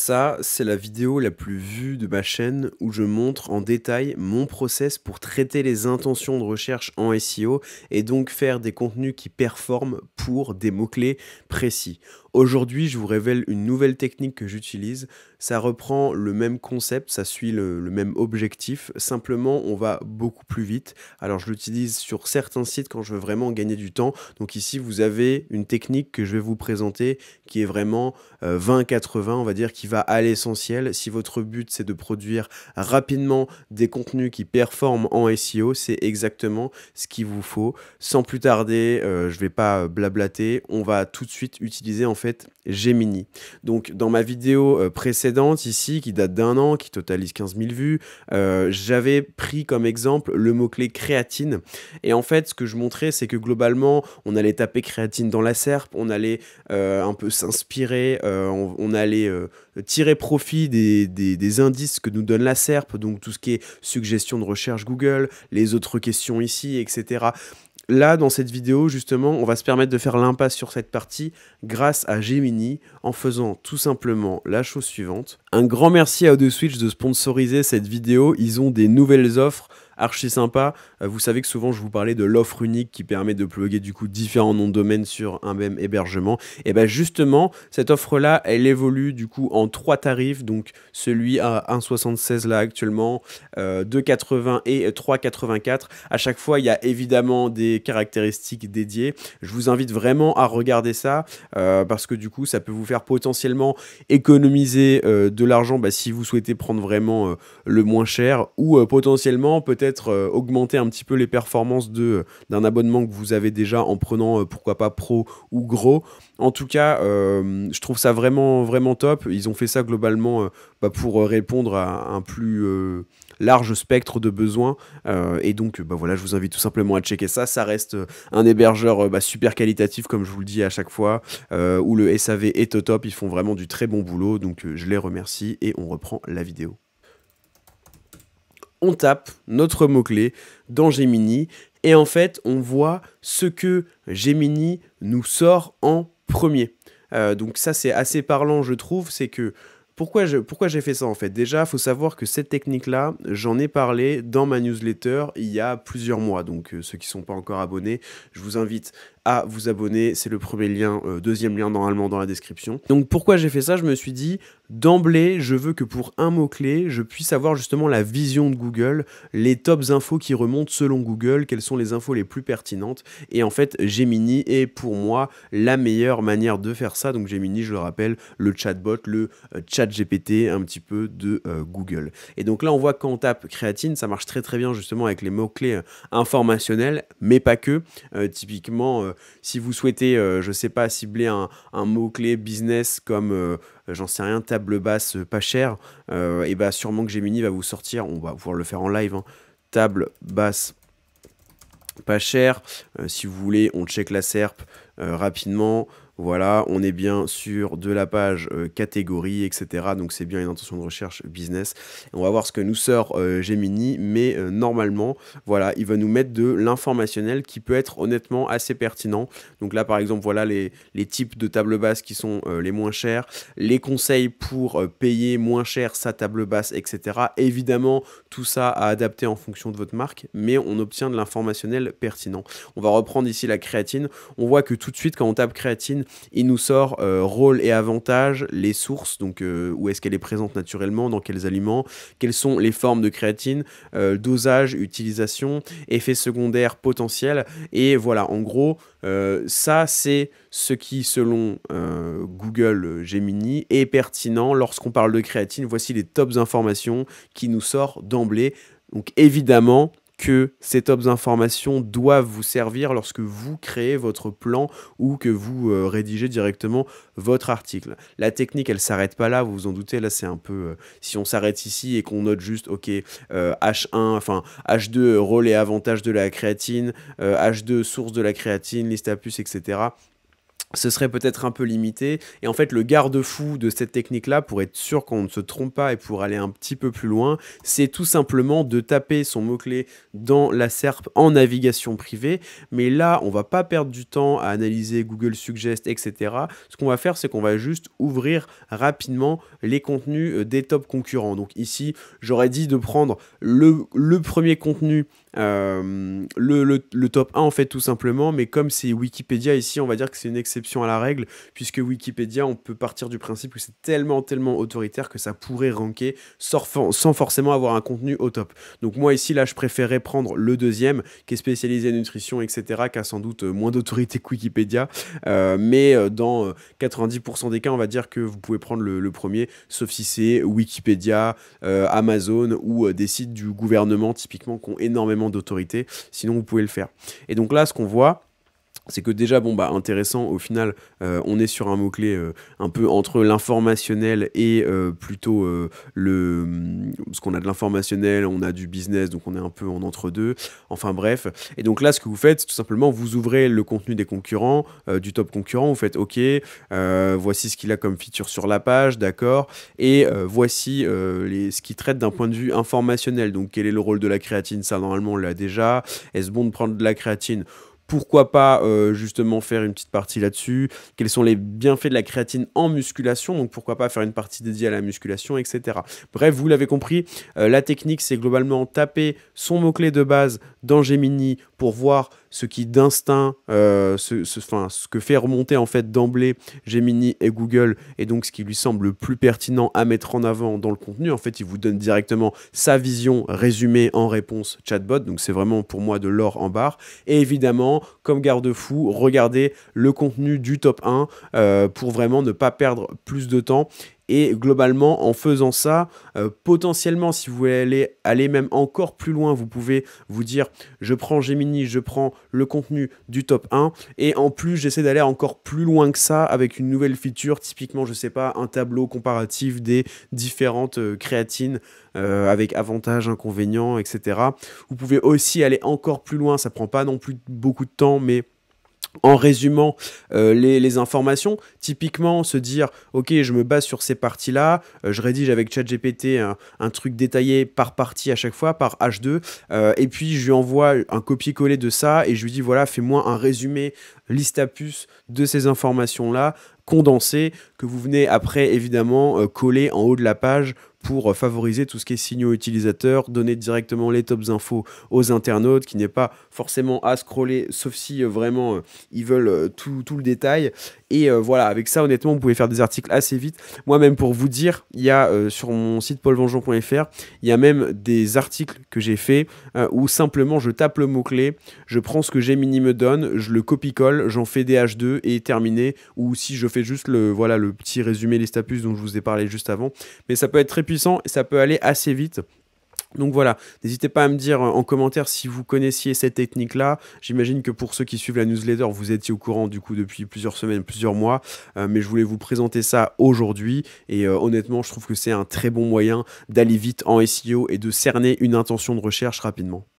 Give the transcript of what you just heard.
Ça, c'est la vidéo la plus vue de ma chaîne où je montre en détail mon process pour traiter les intentions de recherche en SEO et donc faire des contenus qui performent pour des mots-clés précis. Aujourd'hui, je vous révèle une nouvelle technique que j'utilise. Ça reprend le même concept, ça suit le même objectif. Simplement, on va beaucoup plus vite. Alors, je l'utilise sur certains sites quand je veux vraiment gagner du temps. Donc ici, vous avez une technique que je vais vous présenter qui est vraiment 20-80, on va dire, qui va à l'essentiel. Si votre but, c'est de produire rapidement des contenus qui performent en SEO, c'est exactement ce qu'il vous faut. Sans plus tarder, je vais pas blablater, on va tout de suite utiliser en fait Gemini. Donc dans ma vidéo précédente ici, qui date d'un an, qui totalise 15 000 vues, j'avais pris comme exemple le mot-clé créatine. Et en fait, ce que je montrais, c'est que globalement, on allait taper créatine dans la SERP, on allait un peu s'inspirer, on allait tirer profit des indices que nous donne la SERP, donc tout ce qui est suggestion de recherche Google, les autres questions ici, etc. Là, dans cette vidéo, justement, on va se permettre de faire l'impasse sur cette partie grâce à Gemini en faisant tout simplement la chose suivante. Un grand merci à Odeswitch de sponsoriser cette vidéo. Ils ont des nouvelles offres archi sympa. Vous savez que souvent je vous parlais de l'offre unique qui permet de plugger du coup différents noms de domaine sur un même hébergement. Et bien justement, cette offre-là, elle évolue du coup en 3 tarifs. Donc celui à 1,76 là actuellement, 2,80 et 3,84. À chaque fois, il y a évidemment des caractéristiques dédiées. Je vous invite vraiment à regarder ça parce que du coup, ça peut vous faire potentiellement économiser de l'argent si vous souhaitez prendre vraiment le moins cher ou potentiellement peut-être augmenter un petit peu les performances d'un abonnement que vous avez déjà en prenant pourquoi pas pro ou gros. En tout cas, je trouve ça vraiment, vraiment top. Ils ont fait ça globalement pour répondre à un plus large spectre de besoins. Et donc, voilà, je vous invite tout simplement à checker ça. Ça reste un hébergeur super qualitatif, comme je vous le dis à chaque fois, où le SAV est au top. Ils font vraiment du très bon boulot. Donc, je les remercie et on reprend la vidéo. On tape notre mot-clé dans Gemini et en fait, on voit ce que Gemini nous sort en premier. Donc ça, c'est assez parlant, je trouve. C'est que pourquoi j'ai fait ça en fait? Déjà, il faut savoir que cette technique-là, j'en ai parlé dans ma newsletter il y a plusieurs mois. Donc ceux qui ne sont pas encore abonnés, je vous invite à vous abonner. C'est le premier lien, deuxième lien normalement dans la description. Donc pourquoi j'ai fait ça? Je me suis dit, d'emblée, je veux que pour un mot-clé, je puisse avoir justement la vision de Google, les tops infos qui remontent selon Google, quelles sont les infos les plus pertinentes. Et en fait, Gemini est pour moi la meilleure manière de faire ça. Donc Gemini, je le rappelle, le chatbot, le chat GPT un petit peu de Google. Et donc là, on voit que quand on tape créatine, ça marche très très bien justement avec les mots-clés informationnels, mais pas que. Typiquement, si vous souhaitez, je sais pas, cibler un mot-clé business comme, j'en sais rien, table basse pas chère, et bah sûrement que Gemini va vous sortir, on va pouvoir le faire en live, hein, table basse pas chère. Si vous voulez, on check la SERP rapidement. Voilà, on est bien sur de la page catégorie, etc. Donc c'est bien une intention de recherche business. On va voir ce que nous sort Gemini, mais normalement, voilà, il va nous mettre de l'informationnel qui peut être honnêtement assez pertinent. Donc là, par exemple, voilà les types de table basse qui sont les moins chers, les conseils pour payer moins cher sa table basse, etc. Évidemment, tout ça à adapter en fonction de votre marque, mais on obtient de l'informationnel pertinent. On va reprendre ici la créatine. On voit que tout de suite, quand on tape créatine, il nous sort rôle et avantages, les sources, donc où est-ce qu'elle est présente naturellement, dans quels aliments, quelles sont les formes de créatine, dosage, utilisation, effets secondaires potentiels. Et voilà, en gros, ça c'est ce qui, selon Google Gemini, est pertinent lorsqu'on parle de créatine. Voici les tops informations qui nous sortent d'emblée. Donc évidemment que ces tops informations doivent vous servir lorsque vous créez votre plan ou que vous rédigez directement votre article. La technique, elle ne s'arrête pas là, vous vous en doutez, là c'est un peu... si on s'arrête ici et qu'on note juste, ok, H1, enfin H2, rôle et avantage de la créatine, H2, source de la créatine, liste à puces, etc., ce serait peut-être un peu limité. Et en fait, le garde-fou de cette technique-là, pour être sûr qu'on ne se trompe pas et pour aller un petit peu plus loin, c'est tout simplement de taper son mot-clé dans la SERP en navigation privée. Mais là, on va pas perdre du temps à analyser Google Suggest, etc. Ce qu'on va faire, c'est qu'on va juste ouvrir rapidement les contenus des top concurrents. Donc ici, j'aurais dit de prendre le premier contenu, le top 1 en fait tout simplement, mais comme c'est Wikipédia ici, on va dire que c'est une exception à la règle, puisque Wikipédia, on peut partir du principe que c'est tellement autoritaire que ça pourrait ranker sans forcément avoir un contenu au top. Donc moi ici, là, je préférais prendre le deuxième, qui est spécialisé en nutrition, etc., qui a sans doute moins d'autorité que Wikipédia, mais dans 90% des cas, on va dire que vous pouvez prendre le premier, sauf si c'est Wikipédia, Amazon ou des sites du gouvernement typiquement qui ont énormément d'autorité, sinon vous pouvez le faire. Et donc là, ce qu'on voit, c'est que déjà, bon, bah, intéressant, au final, on est sur un mot-clé un peu entre l'informationnel et plutôt parce qu'on a de l'informationnel, on a du business, donc on est un peu en entre-deux, enfin bref. Et donc là, ce que vous faites, c'est tout simplement, vous ouvrez le contenu des concurrents, du top concurrent, vous faites OK, voici ce qu'il a comme feature sur la page, d'accord, et voici ce qui traite d'un point de vue informationnel, donc quel est le rôle de la créatine, ça normalement on l'a déjà, est-ce bon de prendre de la créatine? Pourquoi pas justement faire une petite partie là-dessus? Quels sont les bienfaits de la créatine en musculation? Donc pourquoi pas faire une partie dédiée à la musculation, etc. Bref, vous l'avez compris, la technique, c'est globalement taper son mot-clé de base dans Gemini pour voir ce qui d'instinct, ce que fait remonter en fait d'emblée Gemini et Google, et donc ce qui lui semble le plus pertinent à mettre en avant dans le contenu. En fait, il vous donne directement sa vision résumée en réponse chatbot, donc c'est vraiment pour moi de l'or en barre. Et évidemment, comme garde-fou, regardez le contenu du top 1 pour vraiment ne pas perdre plus de temps. Et globalement, en faisant ça, potentiellement, si vous voulez aller même encore plus loin, vous pouvez vous dire, je prends Gemini, je prends le contenu du top 1, et en plus, j'essaie d'aller encore plus loin que ça avec une nouvelle feature, typiquement, je sais pas, un tableau comparatif des différentes créatines avec avantages, inconvénients, etc. Vous pouvez aussi aller encore plus loin, ça prend pas non plus beaucoup de temps, mais en résumant les informations, typiquement se dire ok, je me base sur ces parties-là, je rédige avec ChatGPT un truc détaillé par partie à chaque fois, par H2, et puis je lui envoie un copier-coller de ça et je lui dis voilà, fais-moi un résumé liste à puce de ces informations-là condensées que vous venez après évidemment coller en haut de la page pour favoriser tout ce qui est signaux utilisateurs, donner directement les tops infos aux internautes, qui n'est pas forcément à scroller, sauf si vraiment ils veulent tout le détail. Et voilà, avec ça, honnêtement, vous pouvez faire des articles assez vite. Moi-même, pour vous dire, il y a sur mon site paulvengeon.fr, il y a même des articles que j'ai faits où simplement je tape le mot-clé, je prends ce que Gemini me donne, je le copie-colle, j'en fais des H2 et terminé. Ou si je fais juste le petit résumé liste à puce dont je vous ai parlé juste avant. Mais ça peut être très puissant et ça peut aller assez vite. Donc voilà, n'hésitez pas à me dire en commentaire si vous connaissiez cette technique-là. J'imagine que pour ceux qui suivent la newsletter, vous étiez au courant du coup depuis plusieurs semaines, plusieurs mois. Mais je voulais vous présenter ça aujourd'hui. Et honnêtement, je trouve que c'est un très bon moyen d'aller vite en SEO et de cerner une intention de recherche rapidement.